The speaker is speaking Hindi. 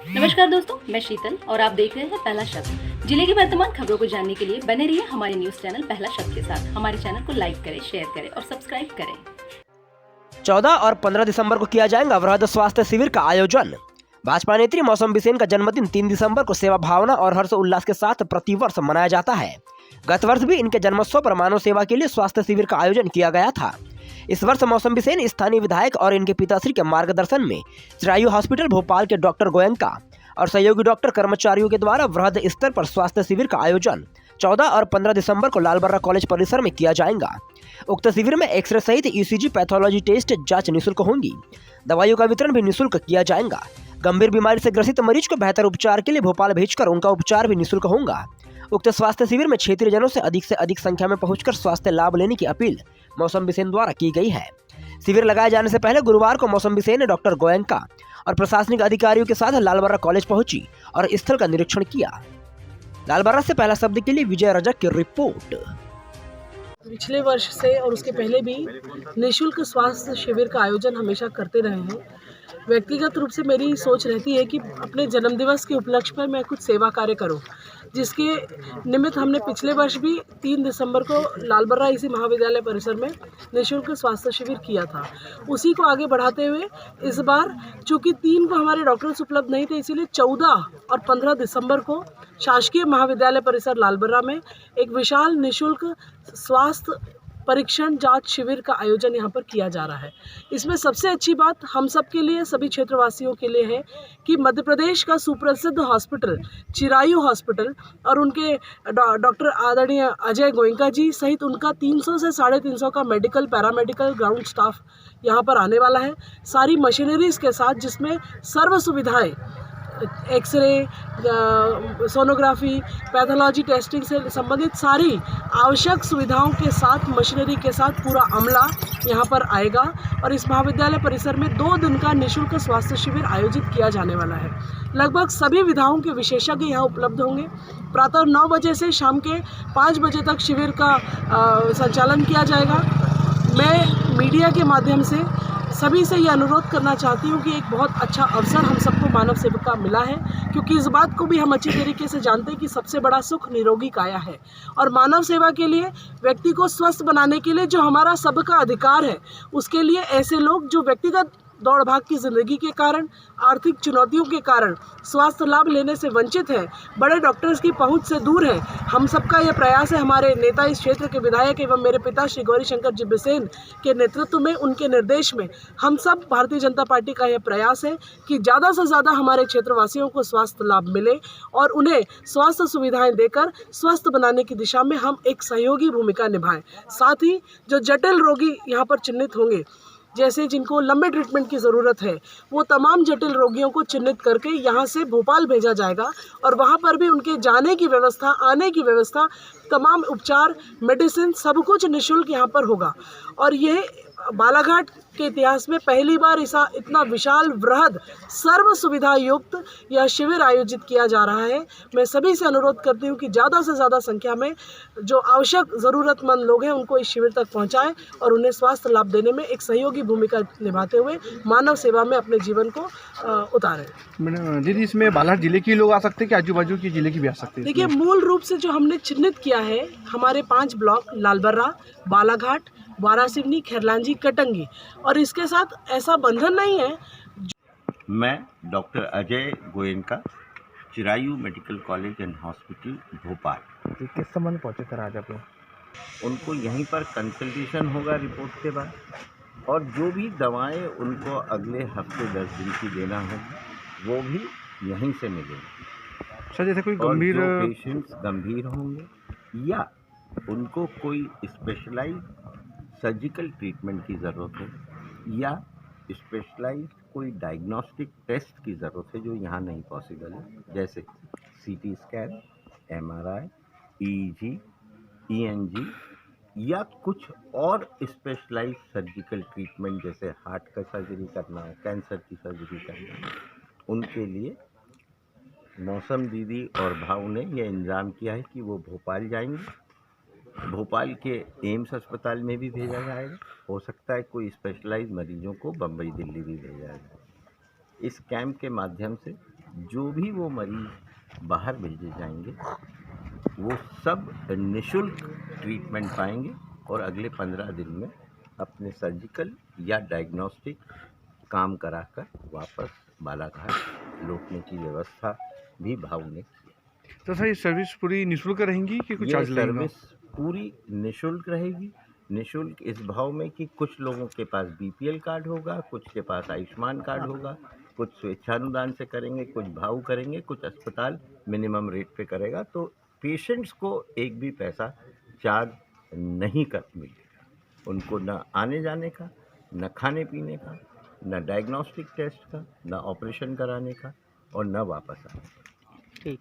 नमस्कार दोस्तों, मैं शीतल और आप देख रहे हैं पहला शब्द। जिले की वर्तमान खबरों को जानने के लिए बने रहिए हमारे न्यूज चैनल पहला शब्द के साथ। हमारे चैनल को लाइक करें, शेयर करें और सब्सक्राइब करें। 14 और 15 दिसंबर को किया जाएगा वृहद स्वास्थ्य शिविर का आयोजन। भाजपा नेत्री मौसम बिसेन का जन्मदिन 3 दिसंबर को सेवा भावना और हर्ष उल्लास के साथ प्रतिवर्ष मनाया जाता है। गत वर्ष भी इनके जन्मोत्सव पर मानव सेवा के लिए स्वास्थ्य शिविर का आयोजन किया गया था। इस वर्ष मौसम बिसेन स्थानीय विधायक और इनके पिताश्री के मार्गदर्शन में चिरायु हॉस्पिटल भोपाल के डॉक्टर गोयनका और सहयोगी डॉक्टर कर्मचारियों के द्वारा वृहद स्तर पर स्वास्थ्य शिविर का आयोजन 14 और 15 दिसंबर को लालबर्रा कॉलेज परिसर में किया जाएगा। उक्त शिविर में एक्सरे सहित ईसीजी पैथोलॉजी टेस्ट जांच निःशुल्क होंगी। दवाइयों का वितरण भी निःशुल्क किया जाएगा। गंभीर बीमारी से ग्रसित मरीज को बेहतर उपचार के लिए भोपाल भेजकर उनका उपचार भी निःशुल्क होगा। उक्त स्वास्थ्य शिविर में क्षेत्रीय जनों से अधिक संख्या में पहुंचकर स्वास्थ्य लाभ लेने की अपील मौसम बिसेन द्वारा की गई है। शिविर लगाए जाने से पहले गुरुवार को मौसम बिसेन ने डॉक्टर गोयनका और प्रशासनिक अधिकारियों के साथ लालबर्रा कॉलेज पहुंची और स्थल का निरीक्षण किया। लालबर्रा से पहला शब्द के लिए विजय रजक की रिपोर्ट। पिछले वर्ष से और उसके पहले भी निःशुल्क स्वास्थ्य शिविर का आयोजन हमेशा करते रहे हैं। व्यक्तिगत रूप से मेरी सोच रहती है कि अपने जन्मदिवस के उपलक्ष्य पर मैं कुछ सेवा कार्य करूं, जिसके निमित्त हमने पिछले वर्ष भी 3 दिसंबर को लालबर्रा इसी महाविद्यालय परिसर में निःशुल्क स्वास्थ्य शिविर किया था। उसी को आगे बढ़ाते हुए इस बार चूँकि 3 को हमारे डॉक्टर्स उपलब्ध नहीं थे, इसीलिए 14 और 15 दिसंबर को शासकीय महाविद्यालय परिसर लालबर्रा में एक विशाल निःशुल्क स्वास्थ्य परीक्षण जांच शिविर का आयोजन यहाँ पर किया जा रहा है। इसमें सबसे अच्छी बात हम सब के लिए, सभी क्षेत्रवासियों के लिए है कि मध्य प्रदेश का सुप्रसिद्ध हॉस्पिटल चिरायु हॉस्पिटल और उनके डॉक्टर आदरणीय अजय गोयनका जी सहित उनका 300 से 350 का मेडिकल पैरामेडिकल ग्राउंड स्टाफ यहाँ पर आने वाला है, सारी मशीनरीज के साथ, जिसमें सर्व सुविधाएँ एक्सरे, सोनोग्राफी, पैथोलॉजी टेस्टिंग से संबंधित सारी आवश्यक सुविधाओं के साथ, मशीनरी के साथ पूरा अमला यहाँ पर आएगा और इस महाविद्यालय परिसर में 2 दिन का निःशुल्क स्वास्थ्य शिविर आयोजित किया जाने वाला है। लगभग सभी विधाओं के विशेषज्ञ यहाँ उपलब्ध होंगे। प्रातः 9 बजे से शाम के 5 बजे तक शिविर का संचालन किया जाएगा। मैं मीडिया के माध्यम से सभी से ये अनुरोध करना चाहती हूँ कि एक बहुत अच्छा अवसर हम सबको मानव सेवा का मिला है, क्योंकि इस बात को भी हम अच्छी तरीके से जानते हैं कि सबसे बड़ा सुख निरोगी काया है और मानव सेवा के लिए, व्यक्ति को स्वस्थ बनाने के लिए जो हमारा सबका अधिकार है, उसके लिए ऐसे लोग जो व्यक्तिगत दौड़ भाग की ज़िंदगी के कारण, आर्थिक चुनौतियों के कारण स्वास्थ्य लाभ लेने से वंचित हैं, बड़े डॉक्टर्स की पहुंच से दूर हैं, हम सबका यह प्रयास है। हमारे नेता, इस क्षेत्र के विधायक एवं मेरे पिता श्री गौरीशंकर जी बिसेन के नेतृत्व में, उनके निर्देश में हम सब भारतीय जनता पार्टी का यह प्रयास है कि ज़्यादा से ज़्यादा हमारे क्षेत्रवासियों को स्वास्थ्य लाभ मिले और उन्हें स्वास्थ्य सुविधाएँ देकर स्वस्थ बनाने की दिशा में हम एक सहयोगी भूमिका निभाएं। साथ ही जो जटिल रोगी यहाँ पर चिन्हित होंगे, जैसे जिनको लंबे ट्रीटमेंट की ज़रूरत है, वो तमाम जटिल रोगियों को चिन्हित करके यहाँ से भोपाल भेजा जाएगा और वहाँ पर भी उनके जाने की व्यवस्था, आने की व्यवस्था, तमाम उपचार, मेडिसिन, सब कुछ निःशुल्क यहाँ पर होगा। और ये बालाघाट के इतिहास में पहली बार इतना विशाल वृहद सर्व सुविधा युक्त यह शिविर आयोजित किया जा रहा है। मैं सभी से अनुरोध करती हूँ कि ज़्यादा से ज़्यादा संख्या में जो आवश्यक ज़रूरतमंद लोग हैं उनको इस शिविर तक पहुँचाएं और उन्हें स्वास्थ्य लाभ देने में एक सहयोगी भूमिका निभाते हुए मानव सेवा में अपने जीवन को उतारें। दीदी, इसमें बालाघाट जिले के लोग आ सकते हैं कि आजू बाजू के जिले की भी आ सकते हैं? देखिए, मूल रूप से जो हमने चिन्हित किया है, हमारे 5 ब्लॉक लालबर्रा, बालाघाट, वारासिवनी, खैरलांजी, कटंगी, और इसके साथ ऐसा बंधन नहीं है। मैं doctor Ajay Goenka, Chirayu medical college and hospital Bhopal. किस संबंध पहुँचे सर आज आप लोग? उनको यहीं पर कंसल्टेशन होगा रिपोर्ट के बाद, और जो भी दवाएं उनको अगले हफ्ते 10 दिन की देना होगी वो भी यहीं से मिलेंगी। सर, जैसे कोई और गंभीर जो पेशेंट्स गंभीर होंगे या उनको कोई स्पेशलाइज सर्जिकल ट्रीटमेंट की ज़रूरत है या स्पेशलाइज कोई डायग्नोस्टिक टेस्ट की ज़रूरत है जो यहाँ नहीं पॉसिबल है, जैसे सीटी स्कैन, एमआरआई, ईईजी, ईएनजी या कुछ और स्पेशलाइज सर्जिकल ट्रीटमेंट, जैसे हार्ट का सर्जरी करना है, कैंसर की सर्जरी करना है, उनके लिए मौसम दीदी और भाऊ ने यह इंतज़ाम किया है कि वो भोपाल जाएंगे। भोपाल के एम्स अस्पताल में भी भेजा जाएगा, हो सकता है कोई स्पेशलाइज मरीजों को बम्बई, दिल्ली भी भेजा जाए। इस कैंप के माध्यम से जो भी वो मरीज बाहर भेजे जाएंगे वो सब निशुल्क ट्रीटमेंट पाएंगे और अगले 15 दिन में अपने सर्जिकल या डायग्नोस्टिक काम कराकर वापस बालाघाट लौटने की व्यवस्था भी भाव ने की। तो सर ये सर्विस पूरी निःशुल्क रहेंगी कि कुछ ये चार्ज लगेगा? सर्विस पूरी निःशुल्क रहेगी। निःशुल्क इस भाव में कि कुछ लोगों के पास बीपीएल कार्ड होगा, कुछ के पास आयुष्मान कार्ड होगा, कुछ स्वेच्छानुदान से करेंगे, कुछ भाव करेंगे, कुछ अस्पताल मिनिमम रेट पे करेगा। तो पेशेंट्स को एक भी पैसा चार्ज नहीं कर मिलेगा। उनको न आने जाने का, न खाने पीने का, न डायग्नोस्टिक टेस्ट का, न ऑपरेशन कराने का और न वापस आने का। ठीक।